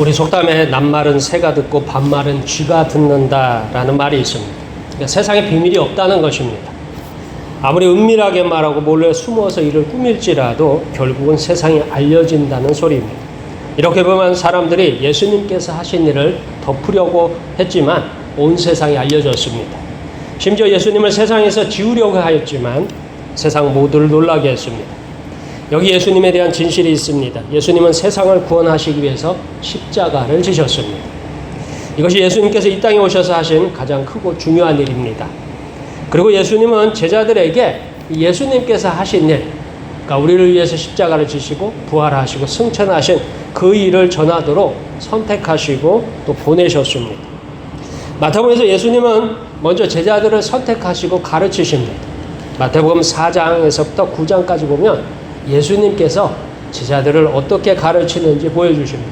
우리 속담에 낱말은 새가 듣고 반말은 쥐가 듣는다라는 말이 있습니다. 그러니까 세상에 비밀이 없다는 것입니다. 아무리 은밀하게 말하고 몰래 숨어서 일을 꾸밀지라도 결국은 세상에 알려진다는 소리입니다. 이렇게 보면 사람들이 예수님께서 하신 일을 덮으려고 했지만 온 세상에 알려졌습니다. 심지어 예수님을 세상에서 지우려고 하였지만 세상 모두를 놀라게 했습니다. 여기 예수님에 대한 진실이 있습니다. 예수님은 세상을 구원하시기 위해서 십자가를 지셨습니다. 이것이 예수님께서 이 땅에 오셔서 하신 가장 크고 중요한 일입니다. 그리고 예수님은 제자들에게 예수님께서 하신 일, 그러니까 우리를 위해서 십자가를 지시고 부활하시고 승천하신 그 일을 전하도록 선택하시고 또 보내셨습니다. 마태복음에서 예수님은 먼저 제자들을 선택하시고 가르치십니다. 마태복음 4장에서부터 9장까지 보면 예수님께서 제자들을 어떻게 가르치는지 보여주십니다.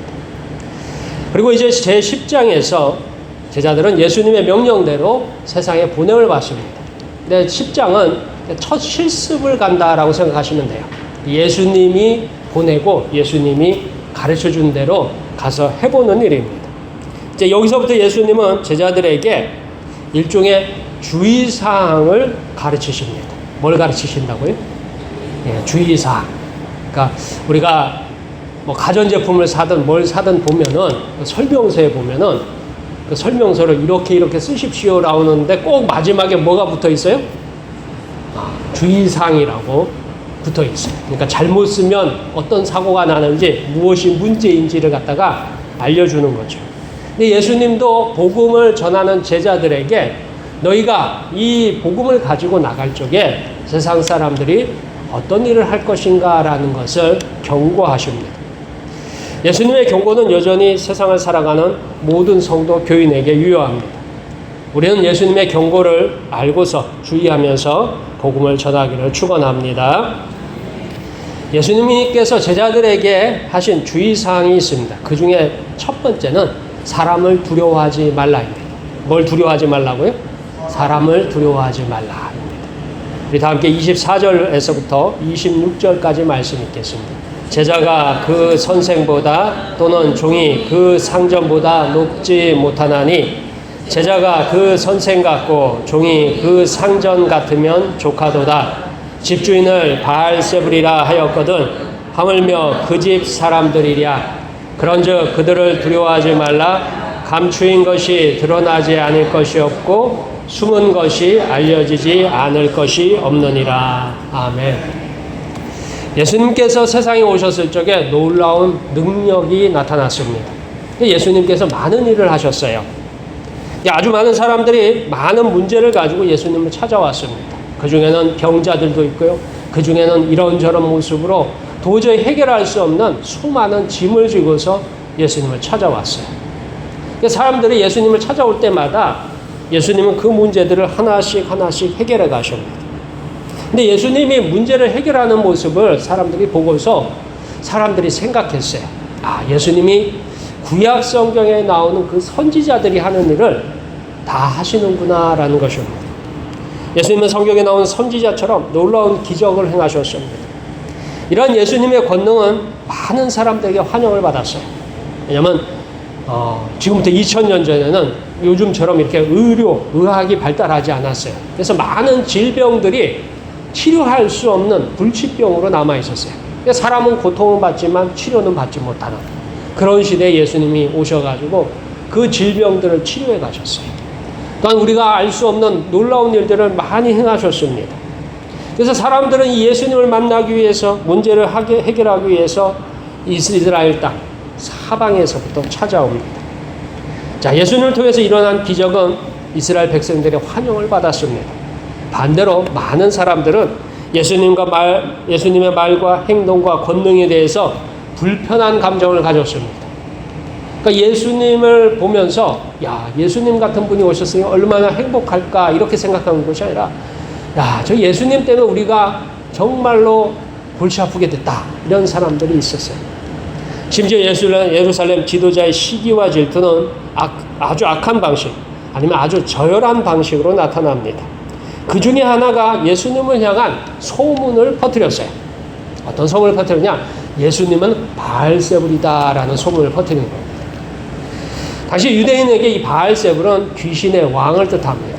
그리고 이제 제10장에서 제자들은 예수님의 명령대로 세상에 보냄을 받습니다. 근데 10장은 첫 실습을 간다라고 생각하시면 돼요. 예수님이 보내고 예수님이 가르쳐 준 대로 가서 해보는 일입니다. 이제 여기서부터 예수님은 제자들에게 일종의 주의사항을 가르치십니다. 뭘 가르치신다고요? 예, 주의사항. 그러니까 우리가 뭐 가전제품을 사든 뭘 사든 보면은 설명서에 보면은 그 설명서를 이렇게 쓰십시오 나오는데 꼭 마지막에 뭐가 붙어 있어요? 주의사항이라고 붙어 있어요. 그러니까 잘못 쓰면 어떤 사고가 나는지 무엇이 문제인지를 갖다가 알려주는 거죠. 근데 예수님도 복음을 전하는 제자들에게 너희가 이 복음을 가지고 나갈 적에 세상 사람들이 어떤 일을 할 것인가라는 것을 경고하십니다. 예수님의 경고는 여전히 세상을 살아가는 모든 성도 교인에게 유효합니다. 우리는 예수님의 경고를 알고서 주의하면서 복음을 전하기를 축원합니다. 예수님께서 제자들에게 하신 주의사항이 있습니다. 그 중에 첫 번째는 사람을 두려워하지 말라입니다. 뭘 두려워하지 말라고요? 사람을 두려워하지 말라. 우리 다 함께 24절에서부터 26절까지 말씀 읽겠습니다. 제자가 그 선생보다 또는 종이 그 상전보다 높지 못하나니 제자가 그 선생 같고 종이 그 상전 같으면 조카도다. 집주인을 바알세불이라 하였거든 하물며 그 집 사람들이랴. 그런즉 그들을 두려워하지 말라. 감추인 것이 드러나지 않을 것이 없고 숨은 것이 알려지지 않을 것이 없느니라. 아멘. 예수님께서 세상에 오셨을 적에 놀라운 능력이 나타났습니다. 예수님께서 많은 일을 하셨어요. 아주 많은 사람들이 많은 문제를 가지고 예수님을 찾아왔습니다. 그 중에는 병자들도 있고요. 그 중에는 이런저런 모습으로 도저히 해결할 수 없는 수많은 짐을 지고서 예수님을 찾아왔어요. 사람들이 예수님을 찾아올 때마다 예수님은 그 문제들을 하나씩 해결해 가십니다. 근데 예수님이 문제를 해결하는 모습을 사람들이 보고서 사람들이 생각했어요. 예수님이 구약 성경에 나오는 그 선지자들이 하는 일을 다 하시는구나라는 것입니다. 예수님은 성경에 나오는 선지자처럼 놀라운 기적을 행하셨습니다. 이런 예수님의 권능은 많은 사람들에게 환영을 받았어요. 왜냐하면 지금부터 2000년 전에는 요즘처럼 이렇게 의학이 발달하지 않았어요. 그래서 많은 질병들이 치료할 수 없는 불치병으로 남아 있었어요. 사람은 고통을 받지만 치료는 받지 못하는 그런 시대에 예수님이 오셔가지고 그 질병들을 치료해 가셨어요. 또한 우리가 알 수 없는 놀라운 일들을 많이 행하셨습니다. 그래서 사람들은 이 예수님을 만나기 위해서 문제를 해결하기 위해서 이스라엘 땅 사방에서부터 찾아옵니다. 자, 예수님을 통해서 일어난 기적은 이스라엘 백성들의 환영을 받았습니다. 반대로 많은 사람들은 예수님의 말과 행동과 권능에 대해서 불편한 감정을 가졌습니다. 그러니까 예수님을 보면서 예수님 같은 분이 오셨으니 얼마나 행복할까 이렇게 생각하는 것이 아니라 저 예수님 때문에 우리가 정말로 골치 아프게 됐다 이런 사람들이 있었어요. 심지어 예루살렘 지도자의 시기와 질투는 아주 악한 방식 아니면 아주 저열한 방식으로 나타납니다. 그 중에 하나가 예수님을 향한 소문을 퍼뜨렸어요. 어떤 소문을 퍼뜨렸냐? 예수님은 바알세불이다라는 소문을 퍼뜨리는 겁니다. 다시 유대인에게 이 바알세불은 귀신의 왕을 뜻합니다.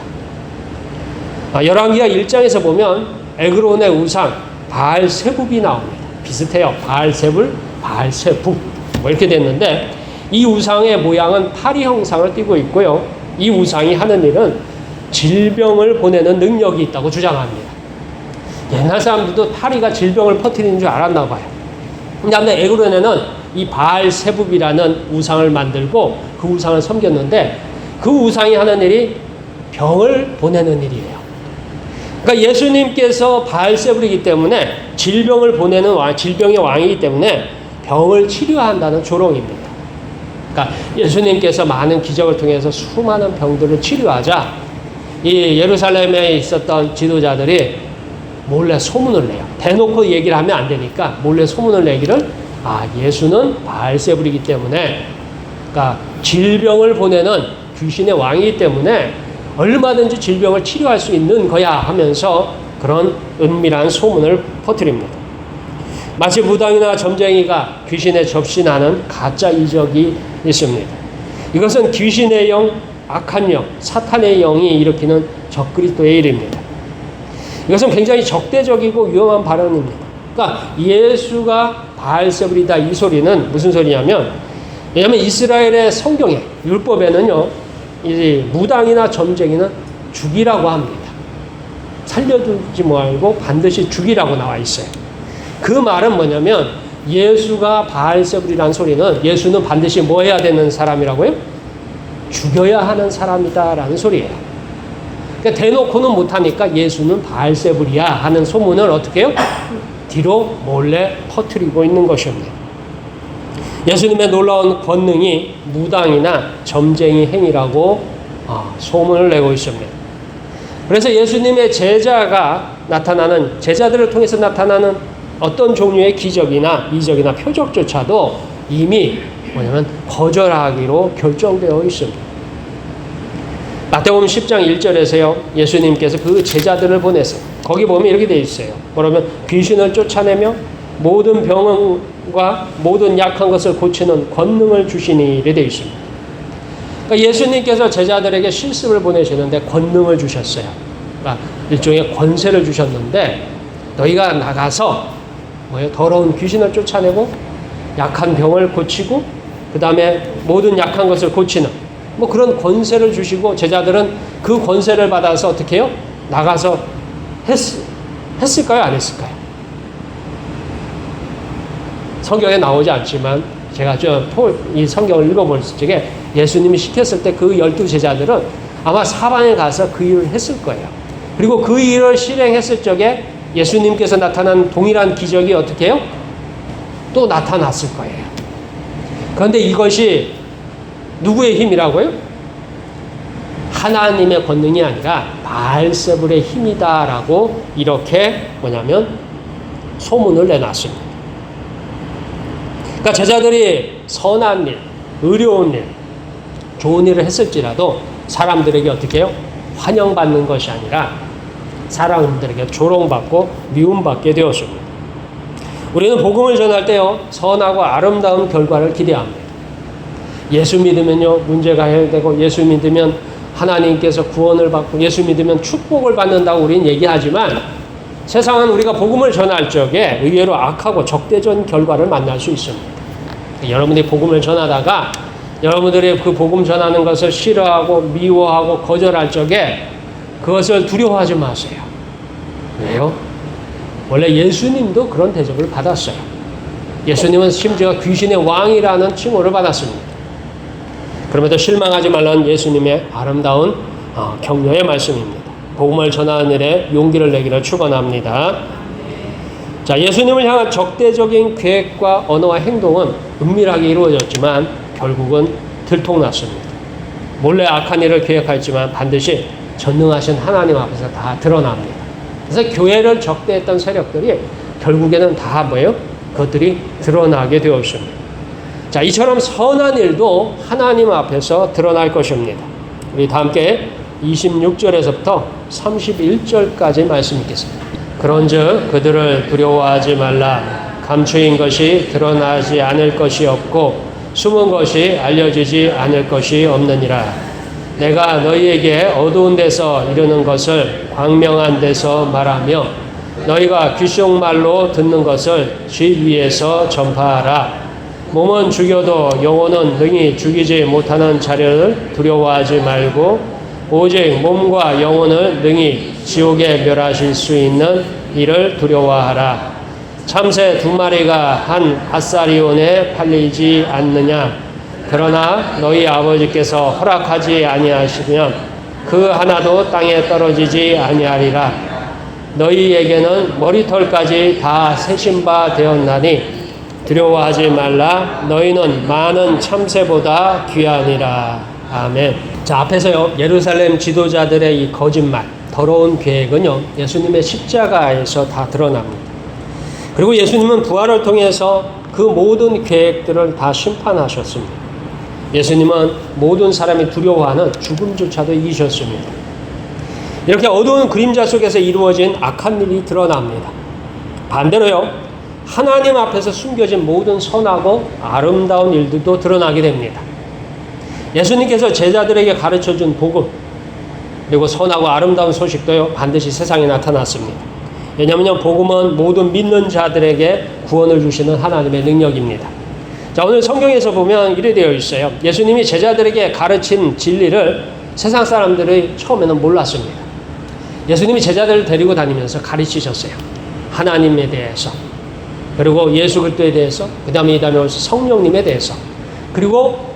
열왕기하 1장에서 보면 에그론의 우상 바알세붑이 나옵니다. 비슷해요. 바알세불, 바알세붑 뭐 이렇게 됐는데 이 우상의 모양은 파리 형상을 띠고 있고요. 이 우상이 하는 일은 질병을 보내는 능력이 있다고 주장합니다. 옛날 사람들도 파리가 질병을 퍼뜨리는 줄 알았나 봐요. 근데 에그론에는 이 바알세붑이라는 우상을 만들고 그 우상을 섬겼는데 그 우상이 하는 일이 병을 보내는 일이에요. 그러니까 예수님께서 바알세불이기 때문에 질병을 보내는 질병의 왕이기 때문에 병을 치료한다는 조롱입니다. 그러니까 예수님께서 많은 기적을 통해서 수많은 병들을 치료하자 이 예루살렘에 있었던 지도자들이 몰래 소문을 내요. 대놓고 얘기를 하면 안 되니까 몰래 소문을 내기를 예수는 바알세불이기 때문에 그러니까 질병을 보내는 귀신의 왕이기 때문에 얼마든지 질병을 치료할 수 있는 거야 하면서 그런 은밀한 소문을 퍼뜨립니다. 마치 무당이나 점쟁이가 귀신에 접신하는 가짜 이적이 있습니다. 이것은 귀신의 영, 악한 영, 사탄의 영이 일으키는 적그리스도의 일입니다. 이것은 굉장히 적대적이고 위험한 발언입니다. 그러니까 예수가 바알세불이다 이 소리는 무슨 소리냐면 왜냐하면 이스라엘의 성경에 율법에는요 이 무당이나 점쟁이는 죽이라고 합니다. 살려두지 말고 반드시 죽이라고 나와 있어요. 그 말은 뭐냐면 예수가 바알세불이라는 소리는 예수는 반드시 뭐 해야 되는 사람이라고요? 죽여야 하는 사람이다라는 소리예요. 그러니까 대놓고는 못하니까 예수는 바알세불이야 하는 소문을 어떻게 해요? 뒤로 몰래 퍼뜨리고 있는 것입니다. 예수님의 놀라운 권능이 무당이나 점쟁이 행위라고 소문을 내고 있습니다. 그래서 예수님의 제자들을 통해서 나타나는 어떤 종류의 기적이나 이적이나 표적조차도 이미 뭐냐면 거절하기로 결정되어 있습니다. 마태복음 10장 1절에서요 예수님께서 그 제자들을 보내세요. 거기 보면 이렇게 되어 있어요. 뭐라면 귀신을 쫓아내며 모든 병과 모든 약한 것을 고치는 권능을 주시니 이래 되어 있습니다. 그러니까 예수님께서 제자들에게 실습을 보내시는데 권능을 주셨어요. 그러니까 일종의 권세를 주셨는데 너희가 나가서 더러운 귀신을 쫓아내고 약한 병을 고치고 그 다음에 모든 약한 것을 고치는 그런 권세를 주시고 제자들은 그 권세를 받아서 어떻게 해요? 나가서 했을까요? 안 했을까요? 성경에 나오지 않지만 제가 이 성경을 읽어볼 적에 예수님이 시켰을 때 그 12제자들은 아마 사방에 가서 그 일을 했을 거예요. 그리고 그 일을 실행했을 적에 예수님께서 나타난 동일한 기적이 어떻게 해요? 또 나타났을 거예요. 그런데 이것이 누구의 힘이라고요? 하나님의 권능이 아니라 바알세불의 힘이다라고 이렇게 소문을 내놨습니다. 그러니까 제자들이 선한 일, 의로운 일, 좋은 일을 했을지라도 사람들에게 어떻게 해요? 환영받는 것이 아니라 사람들에게 조롱받고 미움받게 되었습니다. 우리는 복음을 전할 때요, 선하고 아름다운 결과를 기대합니다. 예수 믿으면요, 문제가 해결되고, 예수 믿으면 하나님께서 구원을 받고, 예수 믿으면 축복을 받는다고 우리는 얘기하지만, 세상은 우리가 복음을 전할 적에 의외로 악하고 적대적인 결과를 만날 수 있습니다. 여러분이 복음을 전하다가 여러분들이 그 복음 전하는 것을 싫어하고 미워하고 거절할 적에 그것을 두려워하지 마세요. 왜요? 원래 예수님도 그런 대접을 받았어요. 예수님은 심지어 귀신의 왕이라는 칭호를 받았습니다. 그럼에도 실망하지 말라는 예수님의 아름다운 격려의 말씀입니다. 복음을 전하는 일에 용기를 내기를 축원합니다. 자, 예수님을 향한 적대적인 계획과 언어와 행동은 은밀하게 이루어졌지만 결국은 들통났습니다. 몰래 악한 일을 계획했지만 반드시 전능하신 하나님 앞에서 다 드러납니다. 그래서 교회를 적대했던 세력들이 결국에는 다 뭐예요? 그것들이 드러나게 되었습니다. 자, 이처럼 선한 일도 하나님 앞에서 드러날 것입니다. 우리 다 함께 26절에서부터 31절까지 말씀 읽겠습니다. 그런즉 그들을 두려워하지 말라. 감추인 것이 드러나지 않을 것이 없고 숨은 것이 알려지지 않을 것이 없느니라. 내가 너희에게 어두운 데서 이르는 것을 광명한 데서 말하며 너희가 귓속말로 듣는 것을 집 위에서 전파하라. 몸은 죽여도 영혼은 능히 죽이지 못하는 자를 두려워하지 말고 오직 몸과 영혼을 능히 지옥에 멸하실 수 있는 이를 두려워하라. 참새 2마리가 한 아사리온에 팔리지 않느냐. 그러나 너희 아버지께서 허락하지 아니하시면 그 하나도 땅에 떨어지지 아니하리라. 너희에게는 머리털까지 다 세신 바 되었나니 두려워하지 말라. 너희는 많은 참새보다 귀하니라. 아멘. 자, 앞에서요, 예루살렘 지도자들의 이 거짓말, 더러운 계획은요, 예수님의 십자가에서 다 드러납니다. 그리고 예수님은 부활을 통해서 그 모든 계획들을 다 심판하셨습니다. 예수님은 모든 사람이 두려워하는 죽음조차도 이기셨습니다. 이렇게 어두운 그림자 속에서 이루어진 악한 일이 드러납니다. 반대로요, 하나님 앞에서 숨겨진 모든 선하고 아름다운 일들도 드러나게 됩니다. 예수님께서 제자들에게 가르쳐준 복음, 그리고 선하고 아름다운 소식도요, 반드시 세상에 나타났습니다. 왜냐하면 복음은 모든 믿는 자들에게 구원을 주시는 하나님의 능력입니다. 자, 오늘 성경에서 보면 이래 되어 있어요. 예수님이 제자들에게 가르친 진리를 세상 사람들이 처음에는 몰랐습니다. 예수님이 제자들을 데리고 다니면서 가르치셨어요. 하나님에 대해서, 그리고 예수 그리스도에 대해서, 그 다음에 성령님에 대해서, 그리고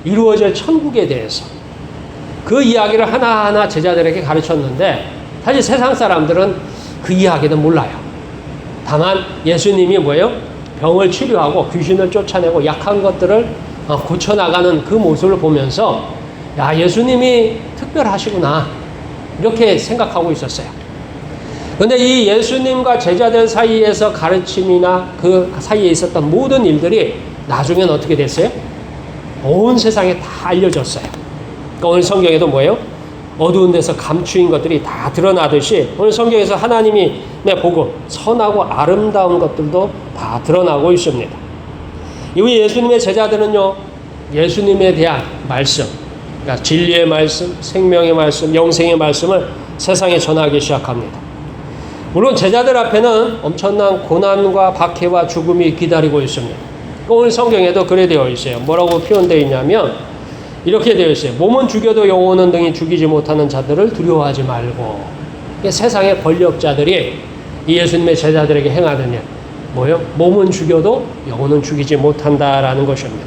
이루어질 천국에 대해서 그 이야기를 하나하나 제자들에게 가르쳤는데 사실 세상 사람들은 그 이야기는 몰라요. 다만 예수님이 뭐예요? 병을 치료하고 귀신을 쫓아내고 약한 것들을 고쳐나가는 그 모습을 보면서 야, 예수님이 특별하시구나 이렇게 생각하고 있었어요. 그런데 이 예수님과 제자들 사이에서 가르침이나 그 사이에 있었던 모든 일들이 나중에는 어떻게 됐어요? 온 세상에 다 알려졌어요. 그러니까 오늘 성경에도 뭐예요? 어두운 데서 감추인 것들이 다 드러나듯이 오늘 성경에서 하나님의 복음, 선하고 아름다운 것들도 다 드러나고 있습니다. 이후에 예수님의 제자들은요, 예수님에 대한 말씀, 그러니까 진리의 말씀, 생명의 말씀, 영생의 말씀을 세상에 전하기 시작합니다. 물론 제자들 앞에는 엄청난 고난과 박해와 죽음이 기다리고 있습니다. 오늘 성경에도 그래 되어 있어요. 뭐라고 표현되어 있냐면 이렇게 되어 있어요. 몸은 죽여도 영혼은 등이 죽이지 못하는 자들을 두려워하지 말고. 세상의 권력자들이 이 예수님의 제자들에게 행하는 일, 뭐요? 몸은 죽여도 영혼은 죽이지 못한다라는 것입니다.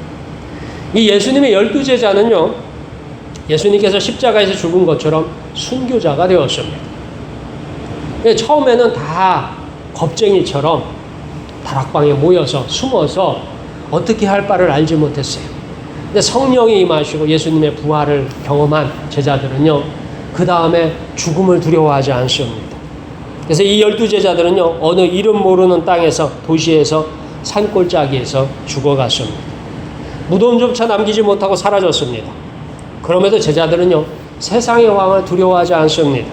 이 예수님의 12제자는요, 예수님께서 십자가에서 죽은 것처럼 순교자가 되었습니다. 처음에는 다 겁쟁이처럼 다락방에 모여서 숨어서 어떻게 할 바를 알지 못했어요. 근데 성령이 임하시고 예수님의 부활을 경험한 제자들은요, 그 다음에 죽음을 두려워하지 않습니다. 그래서 이 12제자들은요, 어느 이름 모르는 땅에서, 도시에서, 산골짜기에서 죽어갔습니다. 무덤조차 남기지 못하고 사라졌습니다. 그럼에도 제자들은요, 세상의 왕을 두려워하지 않습니다.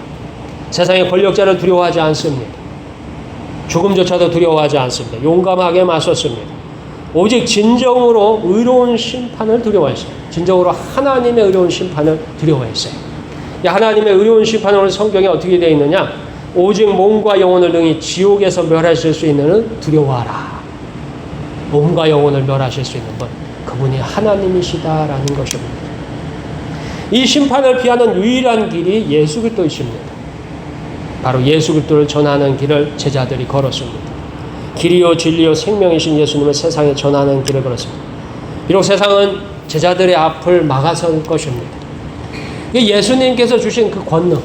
세상의 권력자를 두려워하지 않습니다. 죽음조차도 두려워하지 않습니다. 용감하게 맞섰습니다. 오직 진정으로 의로운 심판을 두려워했어요. 진정으로 하나님의 의로운 심판을 두려워했어요. 하나님의 의로운 심판은 오늘 성경에 어떻게 되어 있느냐? 오직 몸과 영혼을 능히 지옥에서 멸하실 수 있는 두려워하라. 몸과 영혼을 멸하실 수 있는 분, 그분이 하나님이시다라는 것입니다. 이 심판을 피하는 유일한 길이 예수 그리스도이십니다. 바로 예수 그리스도를 전하는 길을 제자들이 걸었습니다. 길이요 진리요 생명이신 예수님을 세상에 전하는 길을 걸었습니다. 비록 세상은 제자들의 앞을 막아설 것입니다. 예수님께서 주신 그 권능,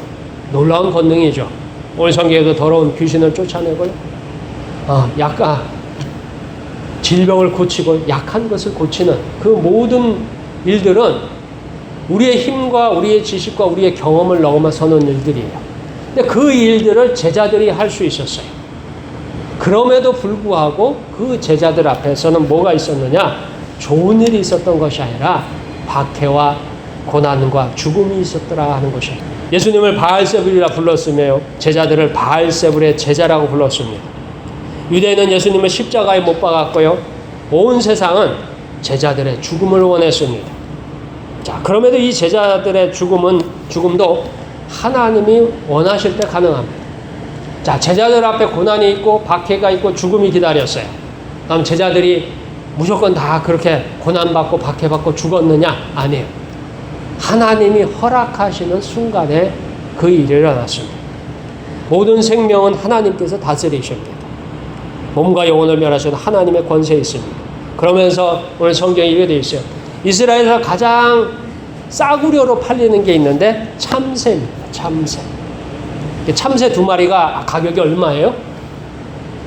놀라운 권능이죠. 오늘 성경에도 더러운 귀신을 쫓아내고요, 약간 질병을 고치고 약한 것을 고치는 그 모든 일들은 우리의 힘과 우리의 지식과 우리의 경험을 넘어서는 일들이에요. 근데 그 일들을 제자들이 할 수 있었어요. 그럼에도 불구하고 그 제자들 앞에서는 뭐가 있었느냐? 좋은 일이 있었던 것이 아니라 박해와 고난과 죽음이 있었더라 하는 것입니다. 예수님을 바알세불이라 불렀으며 제자들을 바알세불의 제자라고 불렀습니다. 유대인은 예수님을 십자가에 못 박았고요, 온 세상은 제자들의 죽음을 원했습니다. 자, 그럼에도 이 제자들의 죽음도 하나님이 원하실 때 가능합니다. 자, 제자들 앞에 고난이 있고 박해가 있고 죽음이 기다렸어요. 그럼 제자들이 무조건 다 그렇게 고난받고 박해받고 죽었느냐? 아니에요. 하나님이 허락하시는 순간에 그 일이 일어났습니다. 모든 생명은 하나님께서 다스리십니다. 몸과 영혼을 멸하시는 하나님의 권세에 있습니다. 그러면서 오늘 성경에 이렇게 되어 있어요. 이스라엘에서 가장 싸구려로 팔리는 게 있는데 참새입니다. 참새. 참새 2마리가 가격이 얼마예요?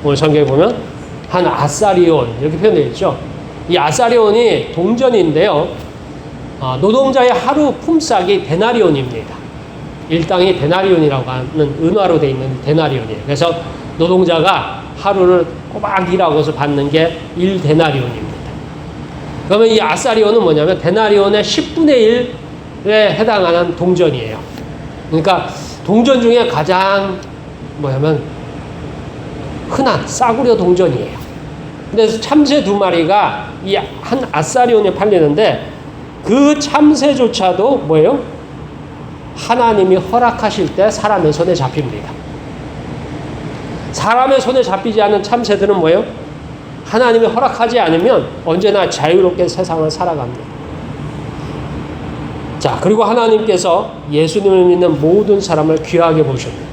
오늘 성경에 보면 한 아사리온 이렇게 표현되어 있죠. 이 아사리온이 동전인데요. 노동자의 하루 품삯이 데나리온입니다. 일당이 데나리온이라고 하는 은화로 되어 있는 데나리온이에요. 그래서 노동자가 하루를 꼬박 일하고서 받는 게 1데나리온입니다. 그러면 이 아사리온은 뭐냐면 데나리온의 10분의 1에 해당하는 동전이에요. 그러니까 동전 중에 가장 뭐냐면 흔한 싸구려 동전이에요. 근데 참새 2마리가 이 한 아사리온에 팔리는데 그 참새조차도 뭐예요? 하나님이 허락하실 때 사람의 손에 잡힙니다. 사람의 손에 잡히지 않은 참새들은 뭐예요? 하나님이 허락하지 않으면 언제나 자유롭게 세상을 살아갑니다. 자, 그리고 하나님께서 예수님을 믿는 모든 사람을 귀하게 보십니다.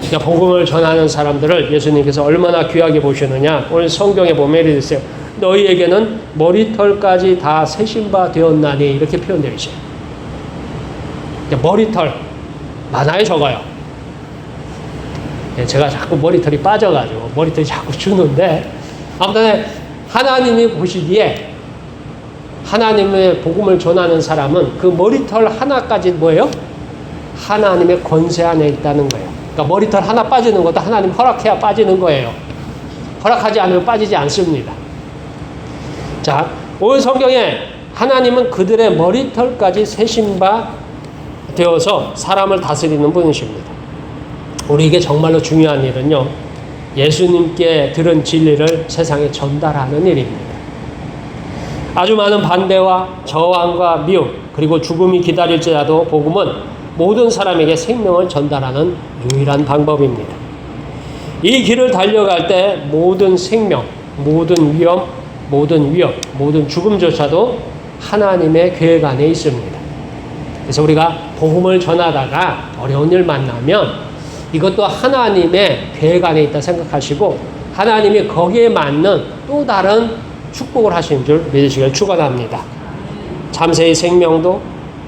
그러니까 복음을 전하는 사람들을 예수님께서 얼마나 귀하게 보시느냐. 오늘 성경에 보면 이렇게 있어요. 너희에게는 머리털까지 다 세신 바 되었나니 이렇게 표현되어 있어요. 머리털 많아요, 적어요? 제가 자꾸 머리털이 빠져가지고 머리털이 자꾸 주는데 아무튼 하나님이 보시기에 하나님의 복음을 전하는 사람은 그 머리털 하나까지 뭐예요? 하나님의 권세 안에 있다는 거예요. 그러니까 머리털 하나 빠지는 것도 하나님 허락해야 빠지는 거예요. 허락하지 않으면 빠지지 않습니다. 자, 오늘 성경에 하나님은 그들의 머리털까지 세신 바 되어서 사람을 다스리는 분이십니다. 우리에게 정말로 중요한 일은요, 예수님께 들은 진리를 세상에 전달하는 일입니다. 아주 많은 반대와 저항과 미움 그리고 죽음이 기다릴지라도 복음은 모든 사람에게 생명을 전달하는 유일한 방법입니다. 이 길을 달려갈 때 모든 생명, 모든 위험, 모든 위협, 모든 죽음조차도 하나님의 계획 안에 있습니다. 그래서 우리가 복음을 전하다가 어려운 일 만나면 이것도 하나님의 계획 안에 있다 생각하시고 하나님이 거기에 맞는 또 다른 축복을 하시는 줄 믿으시길 축원합니다. 참새의 생명도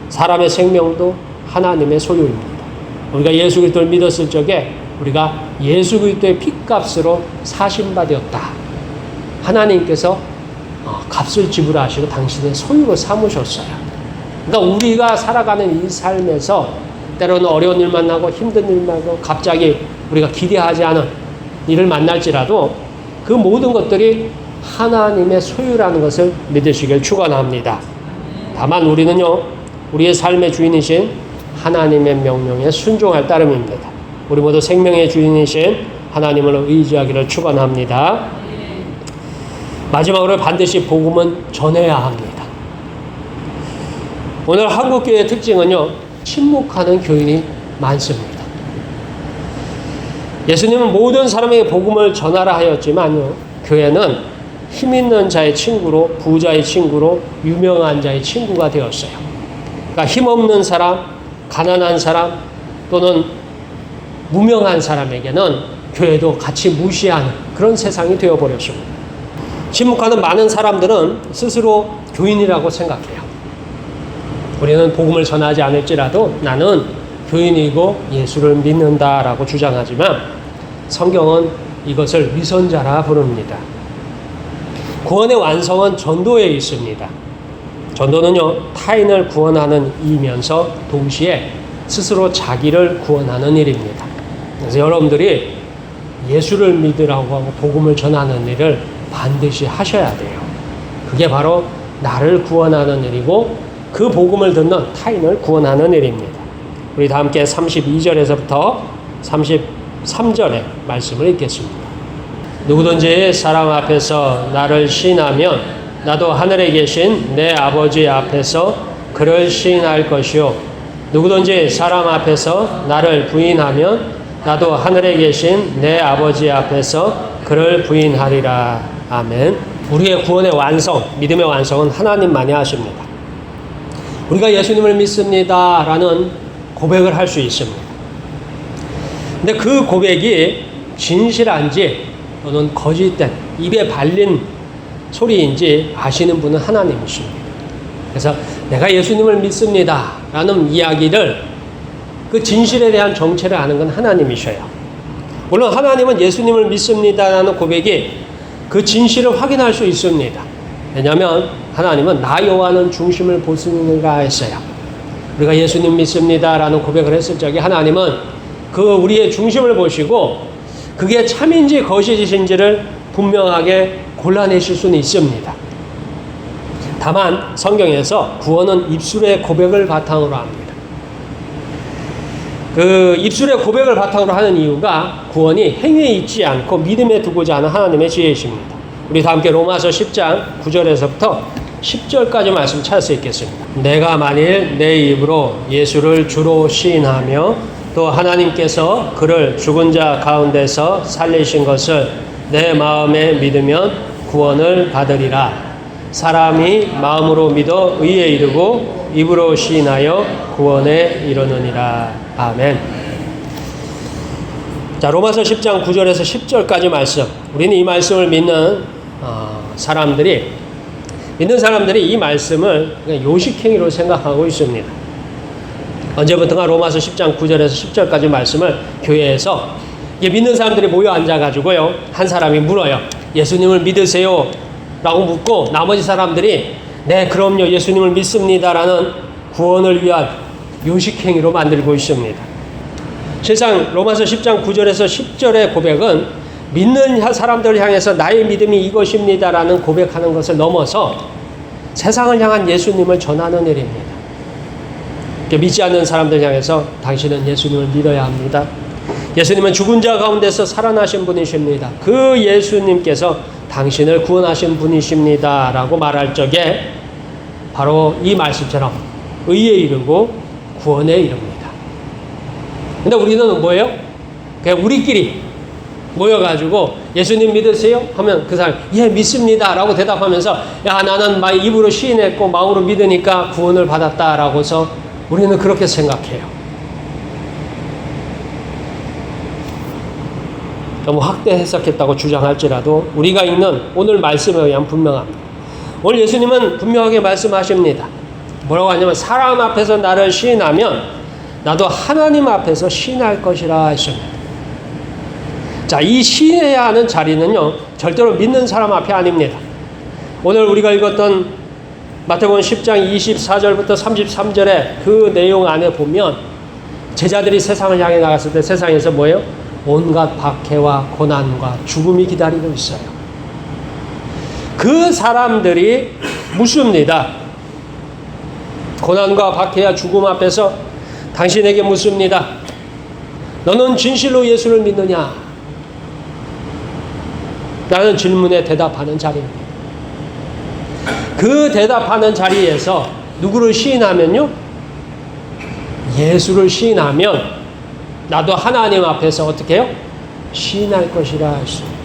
사람의 생명도 하나님의 소유입니다. 우리가 예수 그리스도를 믿었을 적에 우리가 예수 그리스도의 핏값으로 사신받았다. 하나님께서 값을 지불하시고 당신의 소유로 삼으셨어요. 그러니까 우리가 살아가는 이 삶에서 때로는 어려운 일 만나고 힘든 일 만나고 갑자기 우리가 기대하지 않은 일을 만날지라도 그 모든 것들이 하나님의 소유라는 것을 믿으시길 축원합니다. 다만 우리는요, 우리의 삶의 주인이신 하나님의 명령에 순종할 따름입니다. 우리 모두 생명의 주인이신 하나님을 의지하기를 축원합니다. 마지막으로 반드시 복음은 전해야 합니다. 오늘 한국교회의 특징은요, 침묵하는 교인이 많습니다. 예수님은 모든 사람에게 복음을 전하라 하였지만요, 교회는 힘 있는 자의 친구로, 부자의 친구로, 유명한 자의 친구가 되었어요. 그러니까 힘없는 사람, 가난한 사람 또는 무명한 사람에게는 교회도 같이 무시하는 그런 세상이 되어버렸습니다. 침묵하는 많은 사람들은 스스로 교인이라고 생각해요. 우리는 복음을 전하지 않을지라도 나는 교인이고 예수를 믿는다라고 주장하지만 성경은 이것을 위선자라 부릅니다. 구원의 완성은 전도에 있습니다. 전도는요, 타인을 구원하는 이면서 동시에 스스로 자기를 구원하는 일입니다. 그래서 여러분들이 예수를 믿으라고 하고 복음을 전하는 일을 반드시 하셔야 돼요. 그게 바로 나를 구원하는 일이고 그 복음을 듣는 타인을 구원하는 일입니다. 우리 다 함께 32절에서부터 33절의 말씀을 읽겠습니다. 누구든지 사람 앞에서 나를 시인하면 나도 하늘에 계신 내 아버지 앞에서 그를 시인할 것이요 누구든지 사람 앞에서 나를 부인하면 나도 하늘에 계신 내 아버지 앞에서 그를 부인하리라. 아멘. 우리의 구원의 완성, 믿음의 완성은 하나님만이 하십니다. 우리가 예수님을 믿습니다 라는 고백을 할 수 있습니다. 근데 그 고백이 진실한지 또는 거짓된 입에 발린 소리인지 아시는 분은 하나님이십니다. 그래서 내가 예수님을 믿습니다 라는 이야기를 그 진실에 대한 정체를 아는 건 하나님이셔요. 물론 하나님은 예수님을 믿습니다 라는 고백이 그 진실을 확인할 수 있습니다. 왜냐하면 하나님은 나 여호와는 중심을 보시는가 했어요. 우리가 예수님 믿습니다 라는 고백을 했을 적에 하나님은 그 우리의 중심을 보시고 그게 참인지 거짓인지를 분명하게 골라내실 수는 있습니다. 다만 성경에서 구원은 입술의 고백을 바탕으로 합니다. 그 입술의 고백을 바탕으로 하는 이유가 구원이 행위에 있지 않고 믿음에 두고자 하는 하나님의 지혜이십니다. 우리 다 함께 로마서 10장 9절에서부터 10절까지 말씀 찾을 수 있겠습니다. 내가 만일 내 입으로 예수를 주로 시인하며 또 하나님께서 그를 죽은 자 가운데서 살리신 것을 내 마음에 믿으면 구원을 받으리라. 사람이 마음으로 믿어 의에 이르고 입으로 시인하여 구원에 이르느니라. 아멘. 자, 로마서 10장 9절에서 10절까지 말씀. 우리는 이 말씀을 믿는 믿는 사람들이 이 말씀을 그냥 요식행위로 생각하고 있습니다. 언제부턴가 로마서 10장 9절에서 10절까지 말씀을 교회에서 믿는 사람들이 모여 앉아가지고요, 한 사람이 물어요. 예수님을 믿으세요? 라고 묻고 나머지 사람들이 네, 그럼요, 예수님을 믿습니다라는 구원을 위한 요식행위로 만들고 있습니다. 실상 로마서 10장 9절에서 10절의 고백은 믿는 사람들을 향해서 나의 믿음이 이것입니다라는 고백하는 것을 넘어서 세상을 향한 예수님을 전하는 일입니다. 믿지 않는 사람들 향해서 당신은 예수님을 믿어야 합니다. 예수님은 죽은 자 가운데서 살아나신 분이십니다. 그 예수님께서 당신을 구원하신 분이십니다 라고 말할 적에 바로 이 말씀처럼 의에 이르고 구원에 이릅니다. 근데 우리는 뭐예요? 그냥 우리끼리 모여가지고 예수님 믿으세요? 하면 그 사람이 예 믿습니다 라고 대답하면서 야 나는 입으로 시인했고 마음으로 믿으니까 구원을 받았다 라고서 우리는 그렇게 생각해요. 너무 확대 해석했다고 주장할지라도 우리가 읽는 오늘 말씀에 의하면 분명합니다. 오늘 예수님은 분명하게 말씀하십니다. 뭐라고 하냐면 사람 앞에서 나를 시인하면 나도 하나님 앞에서 시인할 것이라 했습니다. 자, 이 시인해야 하는 자리는요 절대로 믿는 사람 앞이 아닙니다. 오늘 우리가 읽었던 마태복음 10장 24절부터 33절의 그 내용 안에 보면 제자들이 세상을 향해 나갔을 때 세상에서 뭐예요? 온갖 박해와 고난과 죽음이 기다리고 있어요. 그 사람들이 묻습니다. 고난과 박해와 죽음 앞에서 당신에게 묻습니다. 너는 진실로 예수를 믿느냐? 라는 질문에 대답하는 자리입니다. 그 대답하는 자리에서 누구를 시인하면요? 예수를 시인하면 나도 하나님 앞에서 어떻게 해요? 시인할 것이라 했습니다.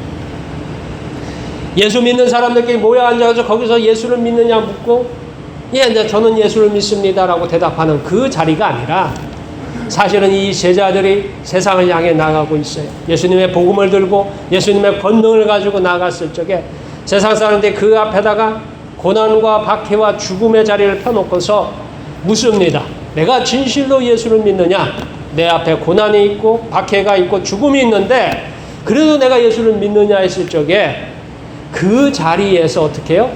예수 믿는 사람들끼리 모여 앉아서 거기서 예수를 믿느냐 묻고 예, 저는 예수를 믿습니다라고 대답하는 그 자리가 아니라 사실은 이 제자들이 세상을 향해 나가고 있어요. 예수님의 복음을 들고 예수님의 권능을 가지고 나갔을 적에 세상 사람들이 그 앞에다가 고난과 박해와 죽음의 자리를 펴놓고서 묻습니다. 내가 진실로 예수를 믿느냐? 내 앞에 고난이 있고 박해가 있고 죽음이 있는데 그래도 내가 예수를 믿느냐 했을 적에 그 자리에서 어떻게 해요?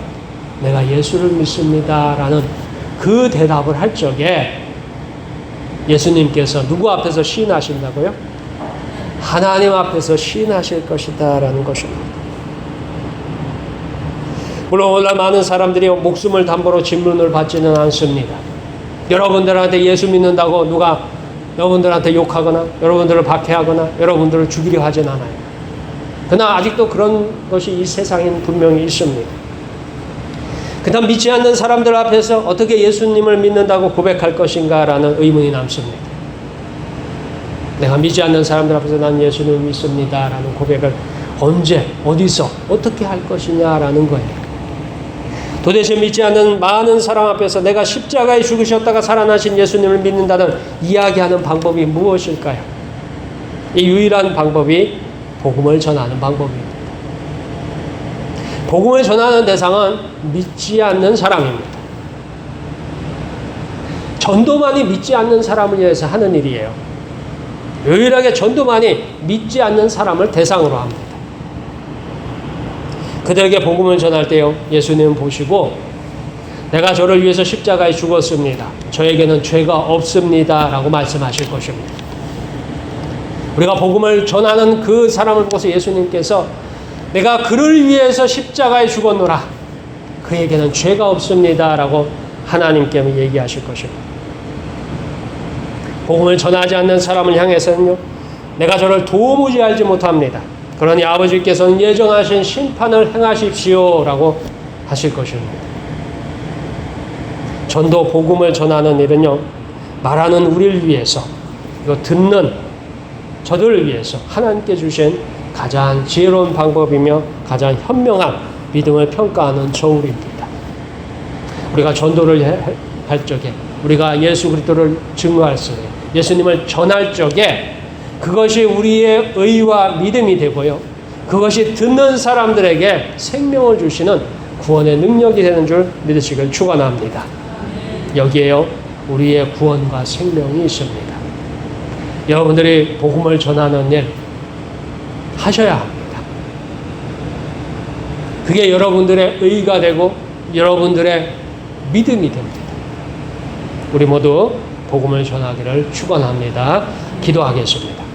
내가 예수를 믿습니다라는 그 대답을 할 적에 예수님께서 누구 앞에서 시인하신다고요? 하나님 앞에서 시인하실 것이다라는 것입니다. 물론 오늘날 많은 사람들이 목숨을 담보로 질문을 받지는 않습니다. 여러분들한테 예수 믿는다고 누가 여러분들한테 욕하거나 여러분들을 박해하거나 여러분들을 죽이려 하진 않아요. 그러나 아직도 그런 것이 이 세상에는 분명히 있습니다. 그다음 믿지 않는 사람들 앞에서 어떻게 예수님을 믿는다고 고백할 것인가라는 의문이 남습니다. 내가 믿지 않는 사람들 앞에서 난 예수님을 믿습니다라는 고백을 언제, 어디서, 어떻게 할 것이냐라는 거예요. 도대체 믿지 않는 많은 사람 앞에서 내가 십자가에 죽으셨다가 살아나신 예수님을 믿는다는 이야기하는 방법이 무엇일까요? 이 유일한 방법이 복음을 전하는 방법입니다. 복음을 전하는 대상은 믿지 않는 사람입니다. 전도만이 믿지 않는 사람을 위해서 하는 일이에요. 유일하게 전도만이 믿지 않는 사람을 대상으로 합니다. 그들에게 복음을 전할 때요, 예수님은 보시고 내가 저를 위해서 십자가에 죽었습니다. 저에게는 죄가 없습니다. 라고 말씀하실 것입니다. 우리가 복음을 전하는 그 사람을 보고서 예수님께서 내가 그를 위해서 십자가에 죽었노라. 그에게는 죄가 없습니다. 라고 하나님께 얘기하실 것입니다. 복음을 전하지 않는 사람을 향해서는요, 내가 저를 도무지 알지 못합니다. 그러니 아버지께서는 예정하신 심판을 행하십시오. 라고 하실 것입니다. 전도 복음을 전하는 일은요, 말하는 우리를 위해서, 이거 듣는 저들을 위해서 하나님께 주신 가장 지혜로운 방법이며 가장 현명한 믿음을 평가하는 저울입니다. 우리가 전도를 할 적에, 우리가 예수 그리스도를 증거할 적에, 예수님을 전할 적에 그것이 우리의 의와 믿음이 되고요, 그것이 듣는 사람들에게 생명을 주시는 구원의 능력이 되는 줄 믿으시길 축원합니다. 여기에요, 우리의 구원과 생명이 있습니다. 여러분들이 복음을 전하는 일 하셔야 합니다. 그게 여러분들의 의가 되고 여러분들의 믿음이 됩니다. 우리 모두 복음을 전하기를 축원합니다. 기도하겠습니다.